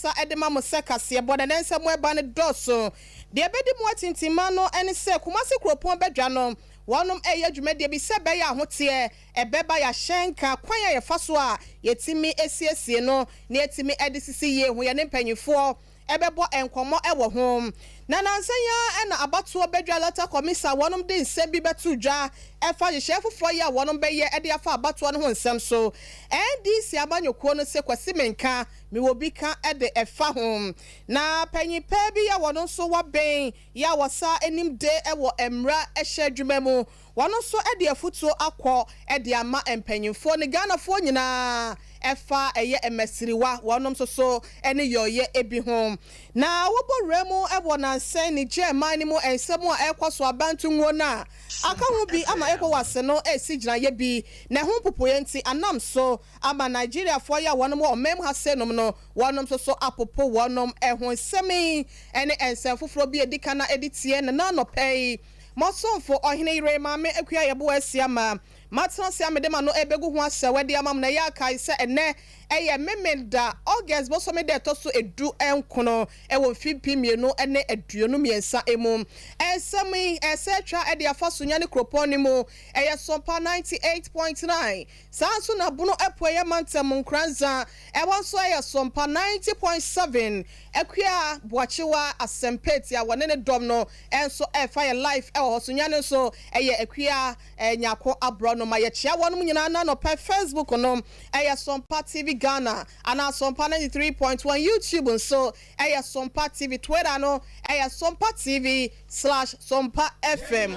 kasa edema mo se kase boda nense mo eba ne doso de ebedi mo atintima no ene se kumase kropon bedwa no wonom eye dwumade bi se be ya hote ebeba ya hyenka kwan ya yefaso a yetimi esiesie no na yetimi edisisi ye ho ye ne mpanyifo ebebo enkomo ewo hom na nansanya ena abatuo bedwa lata komisa wonom de nse bi betu dwa efa hye foforo ya wonom be ye ede afa abatuo no ho nsem so ndc abanyokuo no se kwasi menka mi wo bi ka ede efa hom na panyipa bi ya wonom so wa ben ya wasa enim de ewo emra ehye dwuma mu wonom so ede afutuo akọ ede ama empanyimfo ne Ghanafo nyina efa eye emesiriwa wonom so ene yoye ebi hom na woboremu ebo na nse ni German ni mu ensemu a ekwaso abantu nwo na aka ho bi ama ekwo wase no esi gina ye bi na ho popoye nti anam so ama Nigeria fo ya wonom o mem ha se nom no wonom so apopo wonom ehon semi ene ensem foforo bi edika na editie na no pay mosomfo ohene ire mame ekua yebo asia ma matransi amedema no ebegu ho asewede amam na ya kai se ene eye memenda August bo so me de to so edu enkono ewo fipimienu ene aduonu miensa emu ensemi esetwa ede afaso nya ne kropon ni mu eye Sompa 98.9 sanso na bunu epo eye mantem nkranza ewon so eye Sompa 90.7 ekua boachiwa asempeti a wone ne dom no enso e fire life e ho so nya ne so eye ekua nyako abro no ma ye chia wonum nyina na no pe Facebook no eye Sompa TV Ghana ana Sompa 93.1 YouTube so eye Sompa TV Twitter no eye Sompa TV/Sompa FM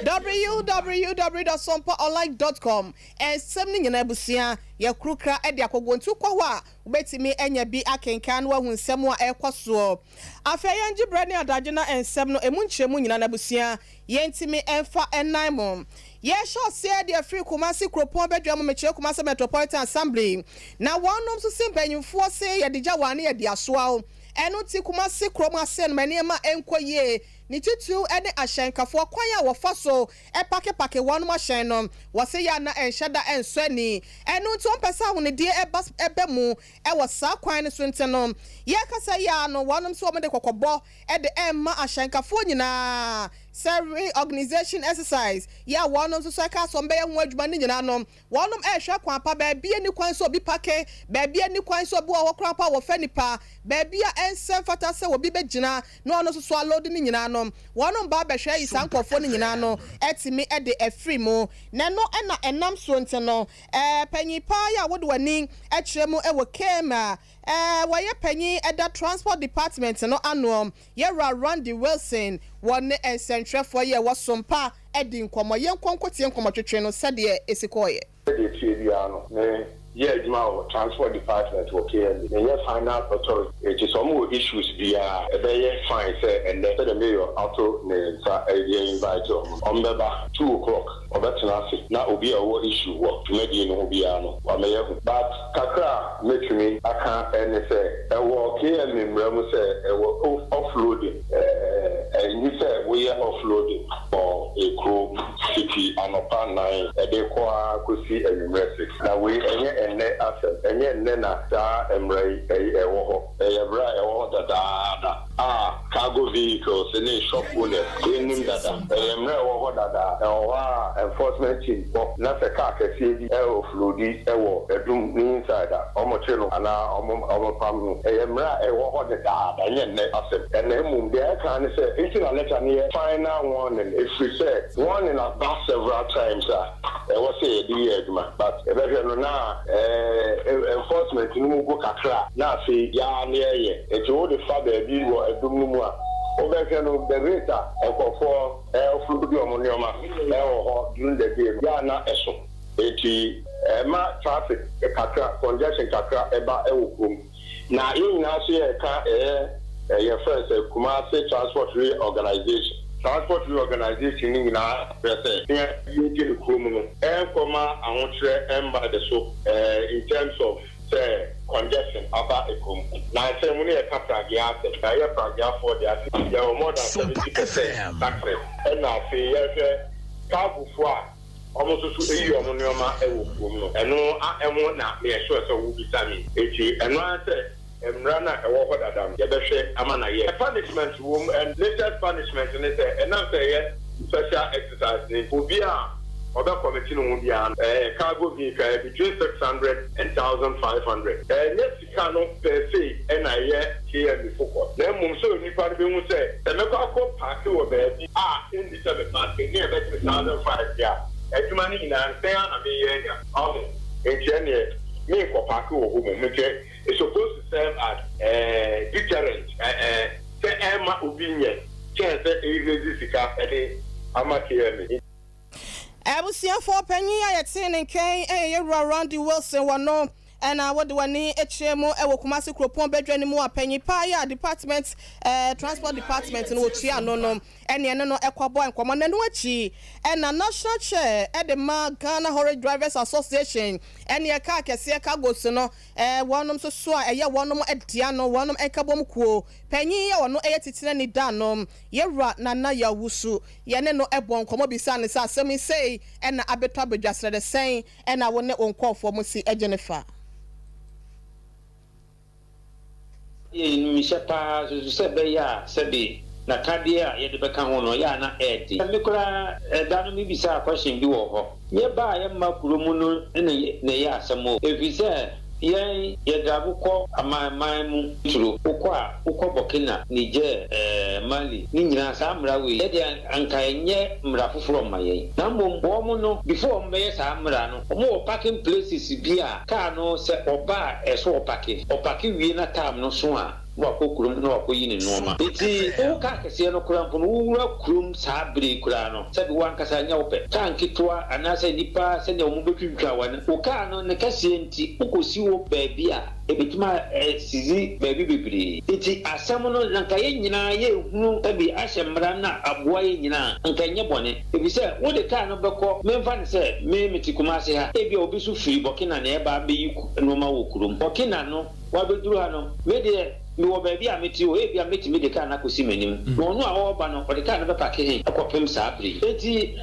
www.sompaonline.com semni nyina busia ye krukra e de akogwontu kwa ho a ubetimi enya bi akenkan wa hunsem a ekwaso afeya ngibre ne adage na ensem no emu nkyeremu nyina na busia ye ntimi enfa enaimo ye sure say the free Kumasi kropon bedwa mo meche Kumasi Metropolitan Assembly na wonom so simpanyimfo say ye digya wane ye dia soa eno ti Kumasi kromase no maniema enkoye ni tutu ene ahyenkafo kwan a wofa so pake wonom ahyen no wose ya na enhyada ensani eno nti ompesa ho ne die eba mu wo sa kwan ne so nteno ye kasa ya no wonom so omede kokobo de emma ahyenkafo nyina survey organization exercise ya wonom so ka so mbe ye ho adwuma ne nyina no wonom ehwe kwan pa ba bia ni kwan so obi pake ba bia ni kwan so obi wo kran pa wo fa nipa ba bia ensem fata se obi begina no ono so alode ne nyina no wonom ba be hwe isan kofo ne nyina no etimi e de afri mu na no na enam so nteno panyipa ya wode wani ekyeremu e wo kema waye panyi eda transport department no anom ye Randy Wilson one central for ye was Sompa edi nkomo ye nkonkotie nkomo twetwe no sede esikoye yeah, my transport department okay, and your final authority. It is some issues via a very fine say, and then the mayor auto names are invite on 2 o'clock or better nothing. Now will be our issue work to maybe no be but Kakra make me I can't and say I walk here and say offloading and you say we are offloading for a crew city and upon 9 they could see a message. Now we and asset and yet nena da emray a cargo vehicles and shop owners in that enforcement team not a car can see offloading a room inside Omochino and our family a the dad and yet asset and then there can say it's a letter near final warning if we say one in a bus several times I was say but now enforcement no go kakra na say ya na ye e jo de fa ba bi wo edum no mu a obeke no the rate ekofo flu bi omonioma ho during the day ya na eso eti ma traffic kakra congestion kakra eba ewokom na yin na so ye ka your first Kumasi transport organization in say you come in terms of congestion about a com. Now I say when you come for there are more than 70% taxes. And I say car for almost to you on and no I am not sure so will be Sammy. And I say Mrana ewo ho dadam ye behwe amana ye punishment wom and latest punishment ne say enam say special exercise ni obi a other committee no bia cargo vehicle between 600 and 1500 next no per se and I here before na mum so nipa be hu say e me kwa park wo be in the 7 park near 2005 ya adwuma ni na say na me ye ya engineer me kwa park wo ho mo me it's supposed to serve as deterrent say Emma Obinye chance sika amakiemi Abusiafo panyin ayete nken around the Wilson wano and what do I need HMO Kumasi Kropon bedroom mu apanyin pa ya department transport department no chia no and no ekwabo enkomo na no achi and na national chair the Ghana Horse Drivers Association and ye car kese ka go so no wonom so a ye wonom adia no wonom ekabom kuo panyin ya wono titire ni da no ye ra na ya wusu ye ne no ebon komo bisa ne sa asemi sei and na abeto abedwasre de sen and na wone onkofo mo si Jennifer Mishapa Sebeya Sebi na Kadia Yedbeka Hono Yana Edi. Mikura Dano Mibisa question do ho. Yeba Yamma Kurumuno Neya Samo. If he said Ye Yadabuko Amaimu True Ukwa Bokina Nije Mali Nina Samrawi Yedian Ankaye Mrafu from my Namum Womono before Mayor Samrano more parking places Bia Kano se Oba Eso Paki Opaki Wina Tam no Swa Wako Kurum no Queen in Noma. It's Oka Casiano Crampon Ura Krum Sabri Kurano, said one Casanope, Tankitwa, and as a nipa send your Mubuki Kawan, Okano, Necasienti, Ukosio Babia, a bit my Sizi baby baby. It's a Samono Lankayena, you be Ashamrana, Abwayina, and Kanyabone. If you say, what the kind of Bako, Memvan said, Metikumasa, Ebi Obisu free, Bokina Neba be Noma Ukurum, Bokina no, Wabudruano, Media. No baby, I met you, I met me the can akusimenim. No, no, all banner for the kind of a packet, a copim sabri.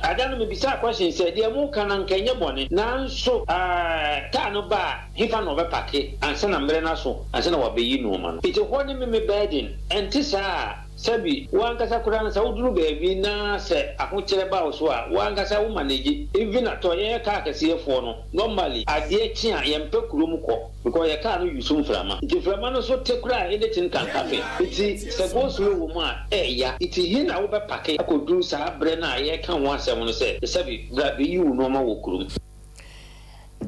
I don't know, beside question said, dear Mokan and Kenya bonnet, now so Tano bar, he found over packet, and send a brenaso, and send our baby no man. It's a one me bedding, and tissa. Sabi, one Casacuran Saudru baby na say, I won't tell about one Casa woman, even a toy carcass here for no. Normally, I dear Chia and Pecrumuco, because I can't use some flama. If Flamano so take cry, anything can happen. It's supposed to woman, yeah, it's in our packet. I could do Sa Brenna, I can't once I want to say, the Sabi, that be you no more wookroom.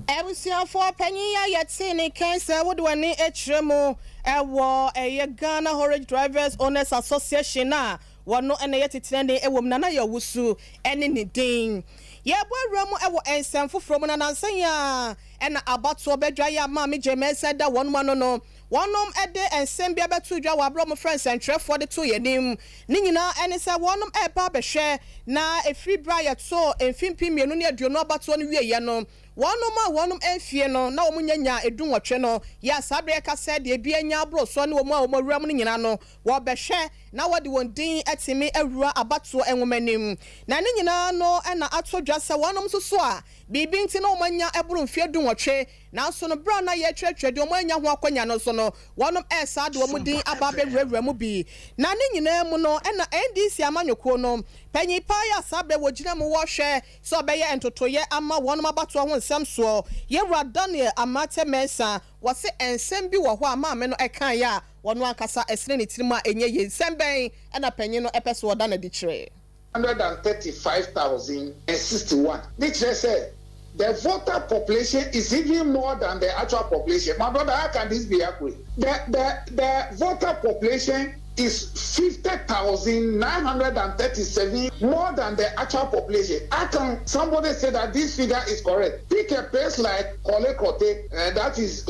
Abusiafo panyin ya yete ne kansa wo do ne echremo ewo Ghana Horse Drivers Owners Association na wono ene yetitire ne ewom na ya wusu ene ne din ye boawramo ewo ensem foforo mu na nansan ya ena abato bedwa ya ma me jemese da wonmo no wonom ede ensem bia betu dwa wabro friends and tref for the two yenim ni nyina ene se wonom eba behwe na efri bra ye to emfimpi mienu ne aduonu abato no wie ye no wonom enfie no na omunyanya edunwotwe no ya sabre ka said de bia nya bro so ne omuwuram no nyina no wo behwe na wode won din atimi awura abato enwomanim na ne nyina no na atodwa se wonom so a bibi nti na omanya eburu mfie dunwotwe na so no bra na ye twetwe de omanya ho akonya no so no wonom esa de omudin ababe wura mu bi na ne nyina mu no na NDC amanyoko no panyi pa ya sabre wogina mu wo hwe so be ye entotoye ama wonom abato ho nsem so ye wura Daniel Amate Mensa wose ensem bi wo ho ama me no ekan ya wono ankasa esene ne tirima enye ye nsem ben na panyi no epeso woda na di kire 135,061. Which they said the voter population is even more than the actual population. My brother, how can this be accurate? The voter population is 50,937 more than the actual population. How can somebody say that this figure is correct? Pick a place like Kole Kote, that is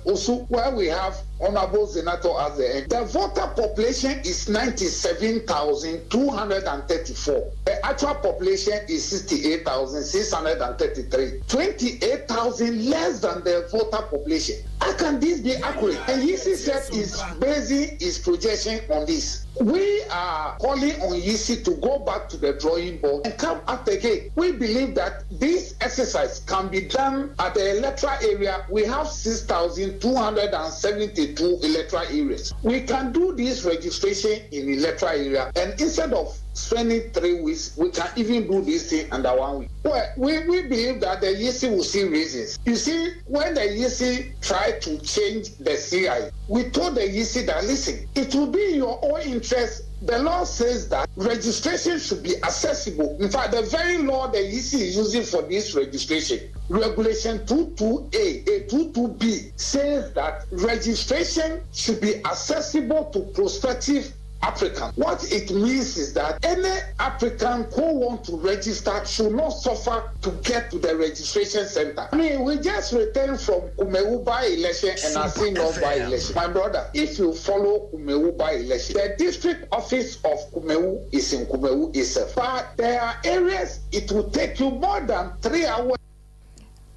Osu, where we have Honorable Senator as the head. The voter population is 97,234. The actual population is 68,633. 28,000 less than the voter population. How can this be accurate? And Yisi said is basing his projection on this. We are calling on Yisi to go back to the drawing board and come up again. We believe that this exercise can be done at the electoral area. We have 6,272 electoral areas. We can do this registration in electoral area, and instead of spending 3 weeks, we can even do this thing under 1 week. Well, we believe that the Yisi will see reasons. You see, when the Yisi tried to change the CI, we told the Yisi that, listen, it will be in your own interest. The law says that registration should be accessible. In fact, the very law the EC is using for this registration, Regulation 22A, 22B, says that registration should be accessible to prospective applicant. What it means is that any applicant who wants to register should not suffer to get to the registration center. I mean, we just returned from Kumewu by-election and Asi North by-election. My brother, if you follow Kumewu by-election, the district office of Kumewu is in Kumewu itself. But there are areas it will take you more than 3 hours.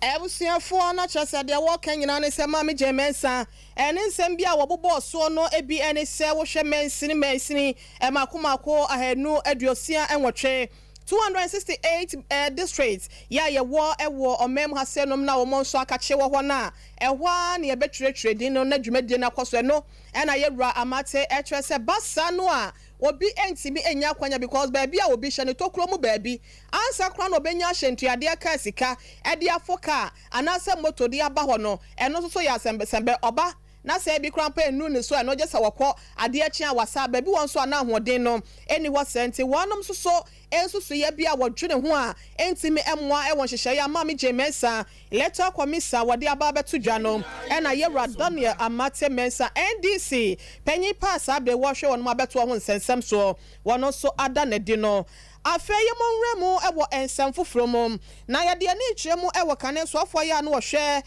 Ebusiafo na chese de wo kan nyina ne se mama jemensa ene nsem bia wo bobo so no ebi ene se wo hwe mensini makomako ahanu aduosia enwotwe 268 districts ya ye wo ewo omem hasenom na wo monso akache wo ho na ehwa na ye betwetwe din no na dwumade na kwaso no ena ye wura amate etwese basa no a obi entimi enya kwanya because baby a obi hye ne tokuro mu baby ansa kra no benya hyentuade aka sika e de afoka anase moto de aba ho no eno so ya sembe oba na se bi krampa enu ne so eno je sa wokọ ade achi a wasa baby won so ana hoden no eni wo sente wonom so ensusu ye bia wodwene ho a entimi emwa e won hyehyɛ ya mama jemensa electoral commission wode aba beto dwa no ena ye Daniel amate mensa NDC panyi pass abe wo hwe won ma beto ho nsensem so wono so ada ne di no afeye monwremu ewo ensem foforo mom na ye de ne kyeremu ewo kane so afọ ya no hwe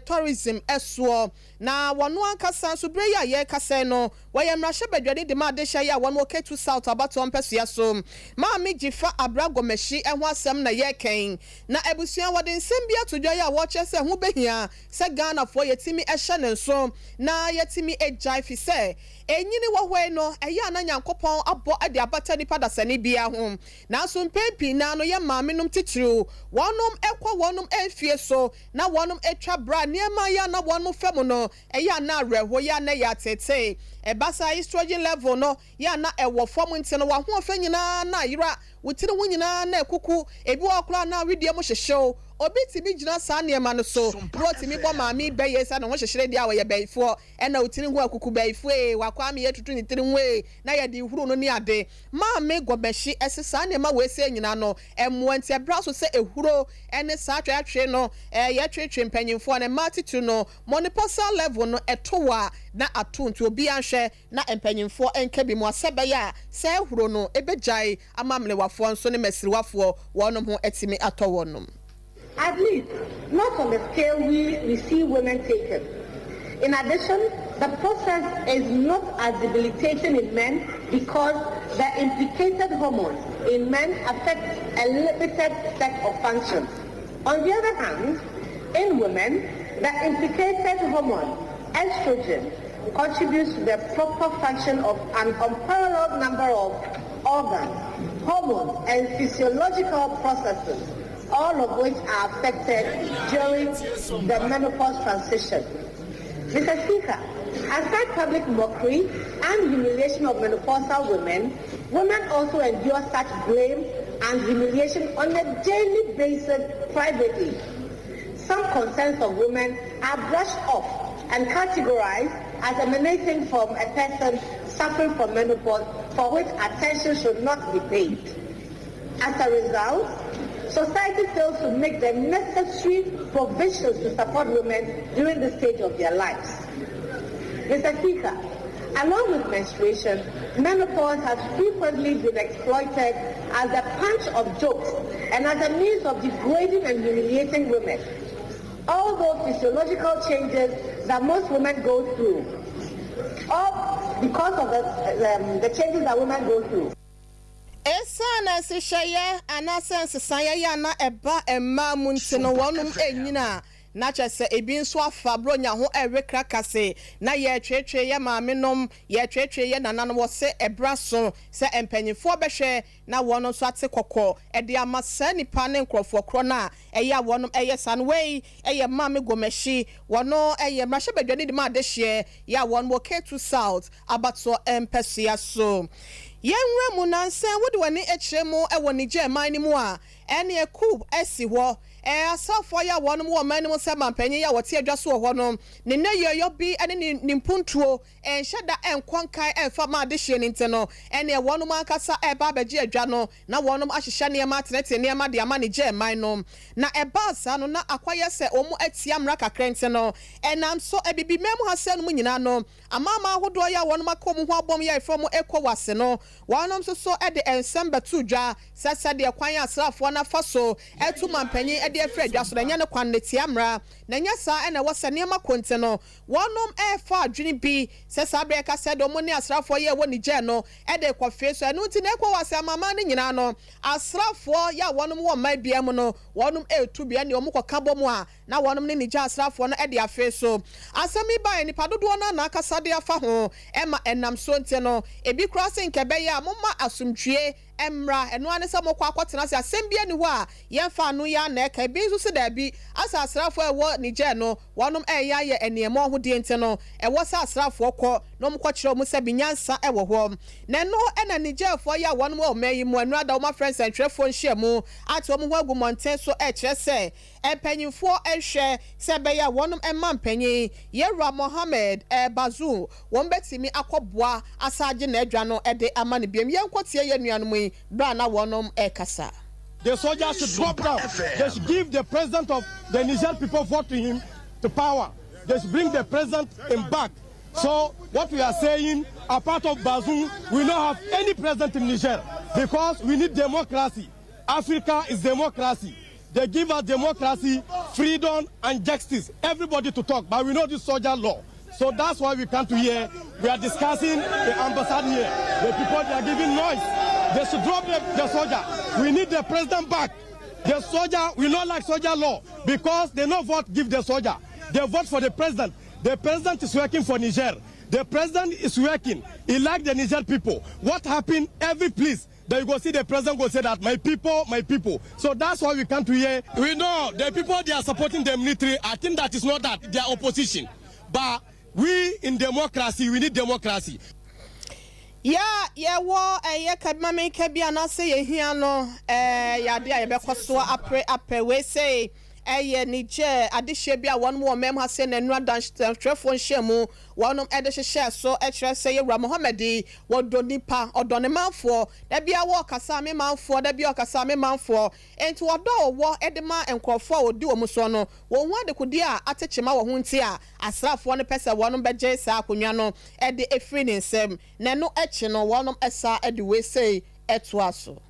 tourism esuo na wono ankasa so bre ya ye kase no wo ye mrahye badwade de ma de hye ya wono Ketu South abato mpesua so maami jifa abragomeshi eho asem na ye ken na ebusua wode nsem bia todwa ya wo che se ho behia se Ghana fo yetimi ehye ne nso na yetimi ejai fi se enyini wo hwe no eya na Nyankopon abo ade abata nipa da sane bia ho na so mpempi na no ye maami num titru wonom ekwa wonom efie so na wonom etwa bra niema ya na wonom fem no eya na reho ya na ya tete ebasa estrogen level no ya na ewo fom ntino wa ho fa nyina na yira wutire wo nyina na ekuku ebi wakura na wedie mo hyehyew obi tibi gina saa niema no so rotimi bo maami beye sa no ho hyehyere dia wo ye beyfo ena wutire ho akuku beyfo wakwa me yetutu ni tire ho na ye di huru no ni ade maami gobeshi esesa niema we se nyina no emwante ebra so se ehuro ene saa twetwe no ye twetwe mpanyimfo ne matitu no Menopause level no etowa na atuntu obi anhwe na empanyimfo enkabi mu asebe ya se ehuro no ebejai amamle wafo nso ne masiriwafo wonom ho etimi atowonom. At least, not on the scale we see women taken. In addition, the process is not as debilitating in men because the implicated hormones in men affect a limited set of functions. On the other hand, in women, the implicated hormone, estrogen, contributes to the proper function of an unparalleled number of organs, hormones, and physiological processes, all of which are affected during the menopause transition. Mr. Speaker, aside public mockery and humiliation of menopausal women, women also endure such blame and humiliation on a daily basis privately. Some concerns of women are brushed off and categorized as emanating from a person suffering from menopause for which attention should not be paid. As a result, society fails to make the necessary provisions to support women during this stage of their lives. Mr. Speaker, along with menstruation, menopause has frequently been exploited as a punch of jokes and as a means of degrading and humiliating women. All those physiological changes that most women go through, or because of the changes that women go through. Esana sishaya anasense sayaya na eba emma muntino wonum enyina na kyese ebi nso afa bronya ho ewekra kase na ye twetwe ye maamenom ye twetwe ye nananom wo se ebraso se empanyifo behwe na wono so ate kokko ede amasa nipa ne nkrofo kro na eye wonom eye sanwei eye maame gomeshi wono eye mrahye badwani de ma de hye ya wono wo K2 South abato empesia so yenwe mu nanse wode wani ekyeremu ewo Niger man ni mu a ene eku esi ho asafo ya wonum wo man ni mu se mampanyi ya wote adwaso ho no ne ne yoyo bi ene ni mpuntuo enhyeda enkonkan enfa ma de hye ni nteno ene wonum akasa eba baji adwa no na wonum ahyehye ne ma tenete ne ma de ama Niger man no na eba sa no na akwaye se omu atia mra kakra nteno enam so ebibi mem ha se no mu nyina no amama ahodo ya wonum akom ho abom ya efro mu ekowase no wonum so ede ensem batu dwa sasa de kwan asrafo na faso etu mampanyi ede efre adwa so nya ne kwan ne tiamra na nya sa ene wose ne ma konte no wonum efa adwini bi sasa abre ka se do mu ne asrafo ye wo Niger no ede kwafe so enu nti ne ekowase amama ne nyina no asrafo ya wonum wo mai bia mu no wonum etu bia ne omu koka bomu a na wonum ne Niger asrafo no ede afe so asami ba ni padodo na akasa de afa ho ema enam so nte no ebi crossing kebe ya mumma asumtwie emra eno ane se mokwa akotena se asembia ni ho a yemfa anu ya na eka bi nso se da bi asa asrafo ewo Niger no wonum eya ye eniemo ho de nte no ewo sa asrafo kọ no mkọ kire mu se binyansa ewo ho na no ena Niger fo ya wonum o mayi mu enu ada ma friends and trefo nhye mu ati omu ho agumonten so kire se empanyimfo ehwe se be ya wonum emampanyi Yera Mohammed Bazoum won betimi akoboa asaje na adwa no ede ama ne biem yenkotie ye nuanum Brana wonom ekasa. The soldiers should drop down. They should give the president of the Niger people vote to him to power. They should bring the president in back. So what we are saying, a part of Bazoum, we don't have any president in Niger because we need democracy. Africa is democracy. They give us democracy, freedom and justice. Everybody to talk, but we know this soldier law. So that's why we come to here. We are discussing the ambassade here. The people, they are giving noise. They should drop the soldier. We need the president back. The soldier, we not like soldier law because they no vote give the soldier. They vote for the president. The president is working for Niger. The president is working. He like the Niger people. What happened? Every place that you go see the president go say that my people, my people. So that's why we come to here. We know the people, they are supporting the military. I think that is not that. They are opposition. But we in democracy, we need democracy. Yeah, wo kabima me kabia na se ye hia no ya de ayebekwoso apre we say Niger adehye bia won mo mem ha se na nura dan trefo nhemu wonom ede hye so ekire se Yera Mohammed wodo nipa odone manfo da bia wo kasa me manfo da bia kasa me manfo enti wodo wo ede ma enkrofo odi wo muso no wo hu adekudi a atechema wo hu nti a asrafo no pese wonom beje sa akonwa no ede efri ne nsem na no echi no wonom esa ede we say eto aso.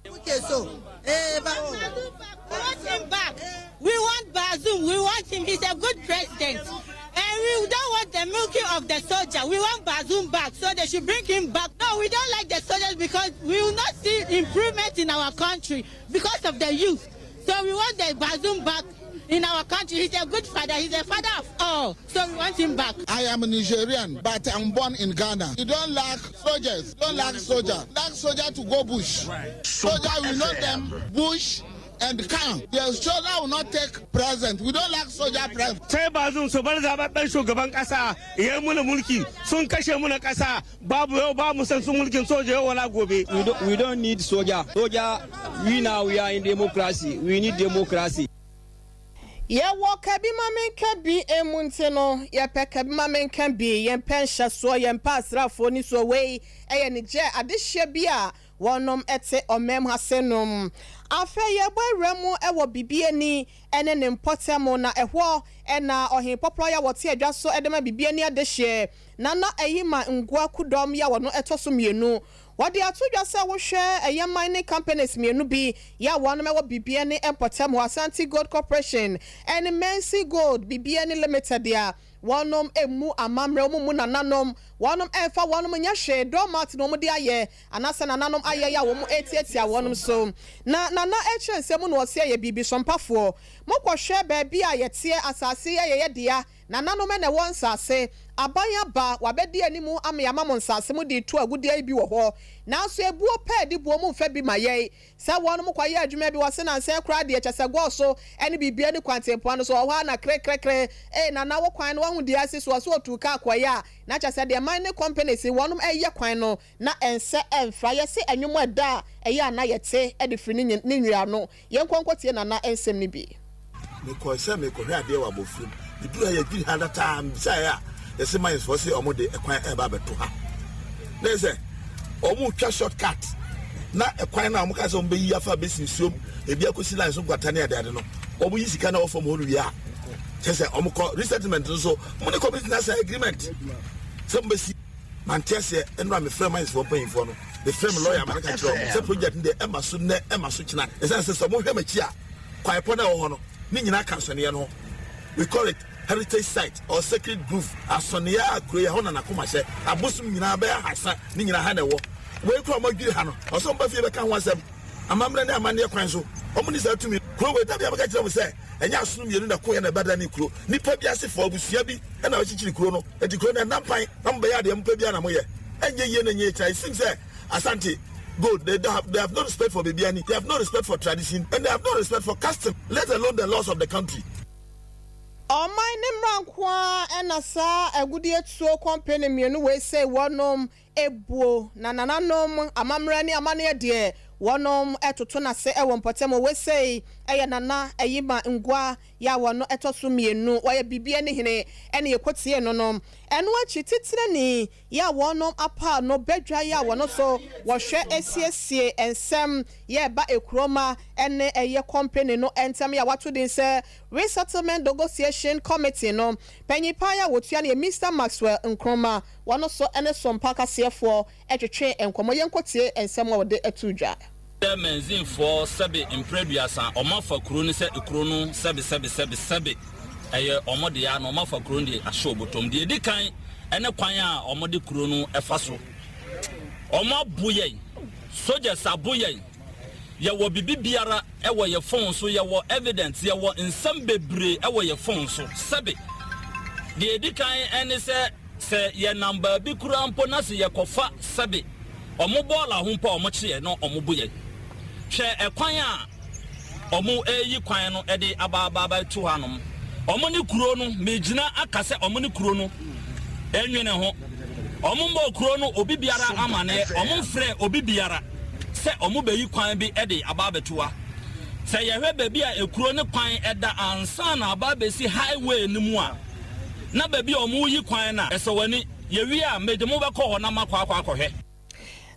Okay, so we want him back. We want Bazoum. We want him. He's a good president. And we don't want the milking of the soldier. We want Bazoum back. So they should bring him back. No, we don't like the soldiers because we will not see improvement in our country because of the youth. So we want the Bazoum back in our country. He's a good father. He's a father of all. So we want him back. I am a Nigerian, but I'm born in Ghana. You don't lack soldiers. Don't lack soldier. Lack soldier to go bush. Right. Soldier, we know them bush and camp. The soldier will not take present. We don't like soldier present. Sai Bazoum so bar zababben shugaban kasa yayin muna mulki sun kashe muna kasa babu yau ba mu san sun mulkin soja yau wala gobe. We don't need soldier. Soldier, we are in democracy. We need democracy. Yeah, walk a be mamma can be a monteno, ya peck a mamma can be, yan pensha so yan pass rafoni so way, a Niger, a dish beer, one ete or mem hasenum. Afe ye boy remo e wo bibie ni ene ne mpotemo na ehwo ena ohin popular ya wote adwa so edema bibie ni adehye na eyima ngua kudom ya wono etoso mienu wode atodwa se wo hwe eye mining companies mienu bi ya wono me wo bibie ni mpotemo Asante Gold Corporation and Mensi Gold bibie ni limited ya wɔnom emu amamre mu nananom wɔnom ɛfa wɔnom nya hwe domat no mu de ayɛ anasa nananom ayɛ ya wɔn etietia wɔnom so na nana ɛkyerɛ nsɛm no wɔse yɛ bibi sompafoɔ mokɔhwɛ baabi a yɛte asase yɛ dia nananom na wɔn nsase abanya ba wabɛdi animu amyama mo nsase mu de to agudie bi wɔ hɔ nanso ebuo pɛ di buo mu mfa bi ma yɛ sɛ wɔnom kɔyɛ adwuma bi wɔse na nsɛ kra de kyɛsɛ gɔ so ɛne bibia ne kwantempo no so ɔhɔ na krekrekre nana wo kwan no wɔn di ase so so otu ka akɔyɛ a na kyɛsɛ de man ne companies wɔnom ɛyɛ kwan no na ɛnsɛ ɛmfra yɛse anwum ɛda ɛyɛ ana yɛte ɛde firi ne nwia no yɛn kɔnkɔtie nana ɛnsɛm ne bi mekɔsɛ mekɔhwɛ adeɛ wɔ abɔfrim bidu a yɛdwiri ha data msae a yɛsɛ man so sɛ ɔmo de ɛkwan ɛba bɛto ha na sɛ ɔmo twa shortcut na ɛkwan na ɔmo ka sɛ ɔmo bɛyi afa bɛsi nsuom ebi akɔsi line so nkwata ne ade no ɔmo yi sika na wɔfam hɔ no wie a kyɛ sɛ ɔmo kɔ resettlement nso mo ne community national agreement sɛ mo bɛsi mantiase ɛno a mefrɛ man so mpanyinfoɔ no mefrɛ me lawyer man ka kyerɛ sɛ project no de ɛma so nnɛ ɛma so kyena ɛsɛ sɛ ɔmo hwɛ m'akyi a kwaepɔ na ɛwɔ hɔ no ne nyinaa ka nsɔneɛ no we call it heritage site or sacred grove asɔneɛ akuro yɛ hɔ na nakoma hyɛ abosom nyinaa bɛyɛ hasa ne nyinaa ha na ɛwɔ wei kura ɔmo adwiri ha no ɔsɛ ɔmo bɛfie bɛka ho asɛm amammerɛ ne amanneɛ kwan so ɔmo ne saa tumi kuro wei dabi abɛka kyerɛ mo sɛ ɛnyɛ asono mmienu na koyɛ na ɛbɛda ne kuro nipa bi asefoɔ abusua bi ɛna ɔkyekyere kuro no ɛdi kuro no ɛnam pan na mo bɛyɛ adeɛ mo pɛ bi ana mo yɛ ɛnyɛ yie na nyɛ kyerɛ sim sɛ asante good they have no respect for Bibiani, they have no respect for tradition, and they have no respect for custom, let alone the laws of the country. Oh my name Rankwa and Asa a good yet so company me no way say one ebuo na nananom amamrani amane de wonom etotona se ewon potemo we say eye nana eyima ngwa ya wono etoso mienu oye bibie ne hene ene yekotie no nom eno achi titire ni ya wonom apa no bedwa ya wono so wo hwe esiesie ensem ye ba ekroma ene eye company no entem ya wato din se resettlement negotiation committee no panyipa ya wotua ne Mr Maxwell Nkroma wono so ene Sompa kasefo etwetwe enkomo yenkotie ensem wo de etudwa menzin for sabe impreduasa omafa kuro ni se kuro no sabe eye omode ya no omafa kuro ndi ahye obotom de edikan ene kwan a omode kuro no efa so omaboye soldiers aboye ye wo bibiara e wo ye phone so ye wo evidence ye wo nsam bebre e wo ye phone so sabe de edikan ene se ye number bi kuro ampo na se ye kofa sabe omobola ho mpa omoche no omoboye hwe ekwan a omo eyi kwan no ede ababa tu hanom omo ne kuro no megina akase omo ne kuro no enwene ho omo mbo kuro no obi biara amane omo mfre obi biara se omo beyi kwan bi ede ababa tuwa se yehwe baabi a ekuro ne kwan eda ansa na ababa si highway ni mu a na baabi omo yi kwan na esewani yewi a medemo bekọ ho na makwa akọhwe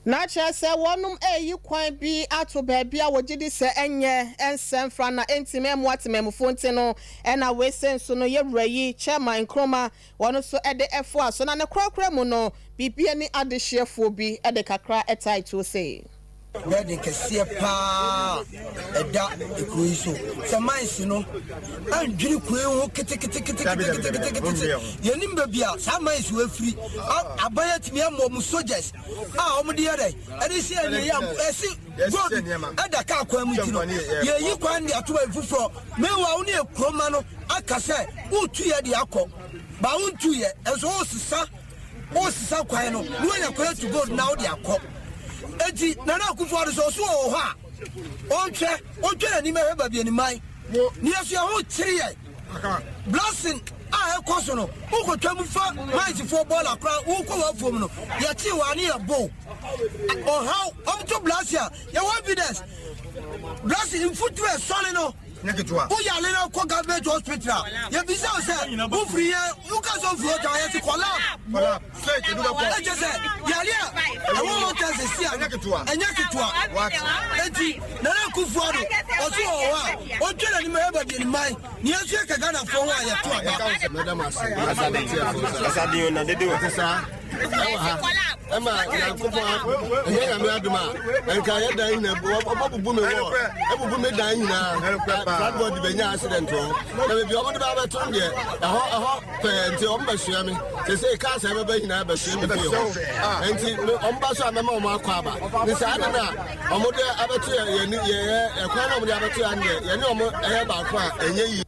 na chese wonum eyi kwan bi ato baabi a wogidi se enye ensem fra na entime muatemem fonte no ena we senso no yewrayi chairman Nkroma wono so ede efo aso na ne krakra mu no bibia ni adehyeefo bi ede kakra etitle say where they can see a pa a dark equation. Some mice, you know, and drink you nimber beer, some mice were free. I buy it me more soldiers. Ah, my dear, and they say, I see, good, and the car come, yeah, you can get to a for me only a cromano. I can say, who 2 years the alcohol, but 2 years, as also, sir, also, Saquano, when you're going to go now, the alcohol. Eti nana kufuado so o ha onche ni meheba bi ni mai ni aso ho 3 years blessing a ekoso no uko twam fa might for ball akra uko wa fom no ya ti wa ni abo o how to bless ya evidence blessing in footwear solid no neketwa o ya le na ko government hospital ya bi say o free you can so free to ya ti kola straight do ko e je say ya le I want to see neketwa what enti na na kufuado o so o wa o twela ni meheba bi ni mai ni asu ka Ghana for wa ya to aba madam asadi na de de o sa Emma Yankopon and Yamaduma and Kayada in a woman, a woman dying now. That was the accident. There will be over the Babaton, a hot pen to Ombashami. They say, can't have a baby in Abashim. And Ombasha Mama Quaba. This Adana, Omoda Abatia, a crown of the Abatia, and no more and ye.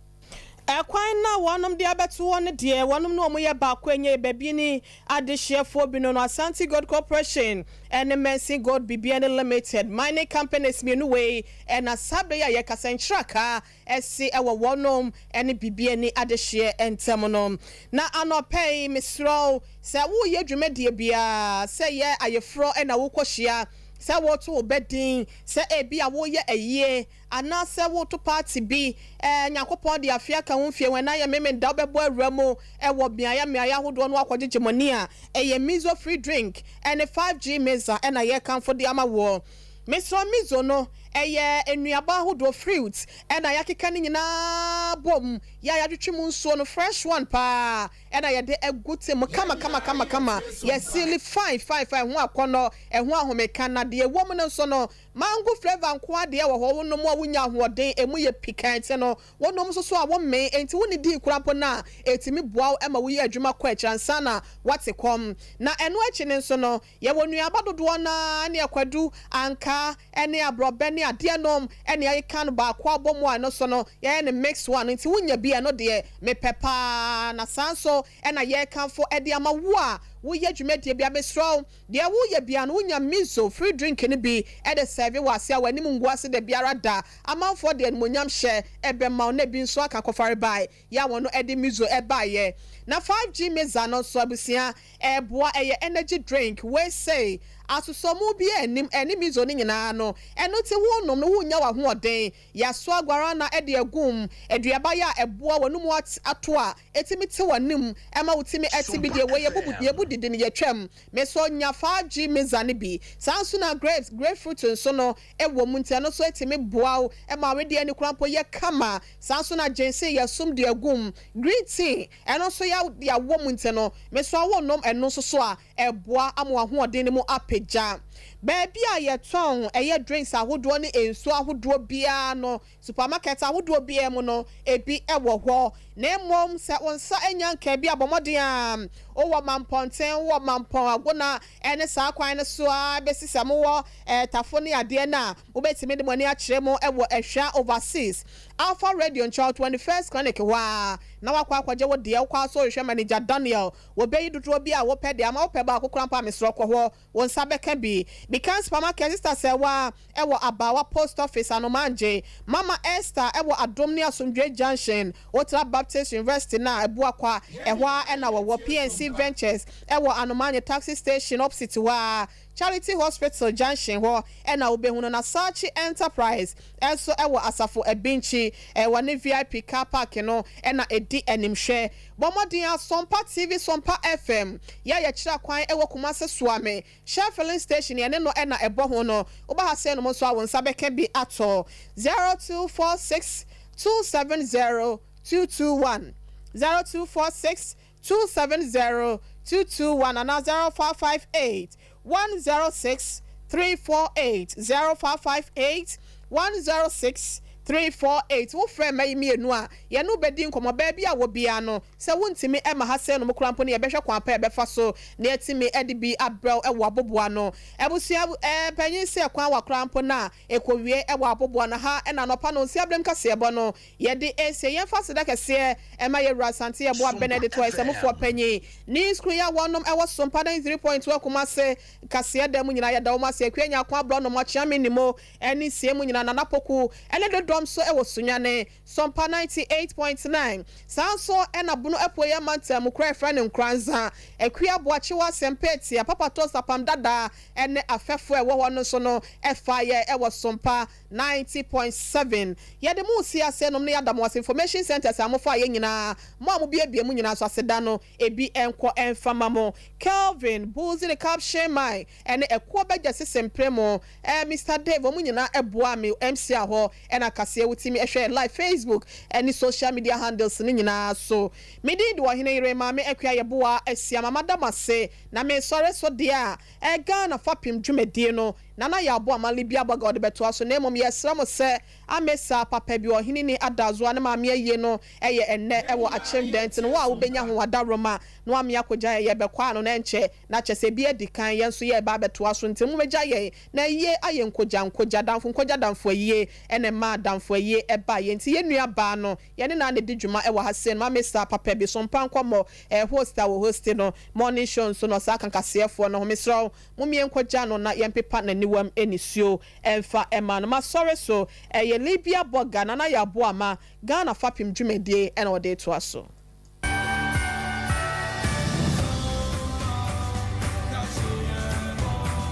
Ekwan na wonom de abeto won de wonom no mo ye ba kwenye baby ni adehefo bi no Asante Gold Corporation and Mercy Gold BBN Limited mining companies me no way and asabe ya kasentraka esi ewo wonom and BBN adehye entemonom na anopei misro se wo ye dwumade bia se ye ayefro and awokohia se wo to obedin se ebi awo ye aye ana se wo to party bi nyakopon de afia ka ho fie wen na ye meme da obebo awramo wo biaya meaya hodo no akogyegemani a eye mizo free drink and 5G meza and aye kan for the amawo Mr. Mizo no eye enuaba hodo fruits and ayakeka ni nyina bom ya yadwetwemu nso no fresh one pa and aye de egute mo kama yes silly fine ho akono ho ahomeka na de ewom no nso no mango flavor nko ade wo ho no mo awunya hoden emu ye pikante no wonom so a wo me enti woni di kurampo na etimi boaw ema wo ye adwuma kwa ekransa na watekom na eno achi ne nso no ye wonuaba dodo na ne akwadu anka ene abrobe ne ade nom ene ayi kan ba kwa bomo ano so no ye ne mix one enti wonya bia no de me pepa na sanso ena ye kan fo ede ama wo a wo ye dwumade bia besro de wo ye bia no wonya miso free drink ne bi e de serve wase a wanim nguase de biara da amanfo de monyam hye ebe ma na bi nso aka kofare bai ya wono ede miso e bai ye na 5G meza no so abusia e boa eye energy drink we say asusomu bi enim mizo ni nyina no eno te wonom no wonya wa hoden ya so agwara na ede agum eduaba ya eboa wonum ato a etimi te wanim ema wotimi etibi de we yebudi de ne yetwam me so nya 5G meza ne bi sanso na grapefruit nso no ewo mu ntia no so etimi boa ema we de ani krampo ye kama sanso na jense ya sum de agum green tea eno so ya wo mu ntia no me so wonom eno so a eboa amwa hoden ne mu ja baby a yeton eye drinks ahodo ne enso ahodo bia no supermarket ahodo bia mu no ebi ewo ho na mom se onsa enyanka bia bomodin a owo mamponten wo mampon agona ene sa kwan ne so a besisa mo wo tafo ne ade na obetimi de moni a kire mo ewo ehwa overseas Alpha Radio Child 21st Clinic wa na wakwa akwaje wo de kwa so hwe manager Daniel wo beyi dodo bia wo pede ama wo peba akokrampa mesro kwo ho won sabeka bi because supermarket sister say wa ewo abawa post office anomanje Mama Esther ewo Adomni Asomdwe Junction Otra Baptist University na ebu akwa ehwa ena wo PNC Ventures ewo anomanje taxi station opposite wa Charity Hospital Junction ho ena obehunu na Sachi Enterprise enso ewo asafo ebinchi wane VIP car park no ena edi enimhwe bomodin Sompa TV Sompa FM ya kira kwan ewo Kumase Suame Shell filling station ye ne no ena ebo ho no oba ha se no mo so awon sabeka bi ato 0246 270 221 0246 270 221 and 0558 106 348 0558 106 348 wo frɛ mai mienu a ye no bedi nkomo ba bia wo bia no se wontimi e ma ha se no mokrampo ne ye behwe kwan pa e befa so na etimi e de bi abrɛw e wo aboboa no ebusua panyin se kwan wa krampo na ekowie e wo aboboa na ha e na no pa no si abrem kase ebo no ye de ese ye fa seda kase e ma ye Asante ye bo Benedict wa esemfo panyin ni skru ya wonom e wo Sompa 3.2 Kumase kase da mu nyina ye da wo ma se kwanya kwan abro no mo chiame ni mo eni sie mu nyina na napoku ene do so e wosunyane Sompa 98.9 sanso ena bunu epoye mantem kra friend nkranza ekua boachewa sempeti papa to sapam dada ene afefo e wo no so no efaye e wo Sompa 90.7 yede mu si ase no ne yadam was information centers amofa ye nyina mo amobie mu nyina so aseda no ebi enko enfama mo Kelvin Buzi the caption mai ene ekwo beja sesempre mo Mr Dave mu nyina eboa me MC aho ena kankase wutimi ehwe live Facebook any social media handles ni nyina so me di do hene ire ma me ekwa yeboa asia mamada mase na me sore so dia Ghana fapim dwumedie no nana ya abo amali bia baga ode beto aso na emom yesram se amesa papa bi ohini ni adazo na ma me aye no eye enne ewo achievement no wa wo benya ho wadaroma no am yakogya ye bekwa no na enche na chese bi edikan ye nso ye ba beto aso ntemu megya ye na ye aye nkogya damfo aye ene ma damfo aye eba ye nti ye nua ba no ye ne na ne didwuma ewo hasen ma mesa papa bi so mpa nkomo hosta wo host no morning show so no sa kankasefo no homesro mumie nkogya no na ye mpepa na niwam enisio emfa ema no ma sorry so ye Libya boga na ya bo ama Ghana fapim dwumedie ene ode to aso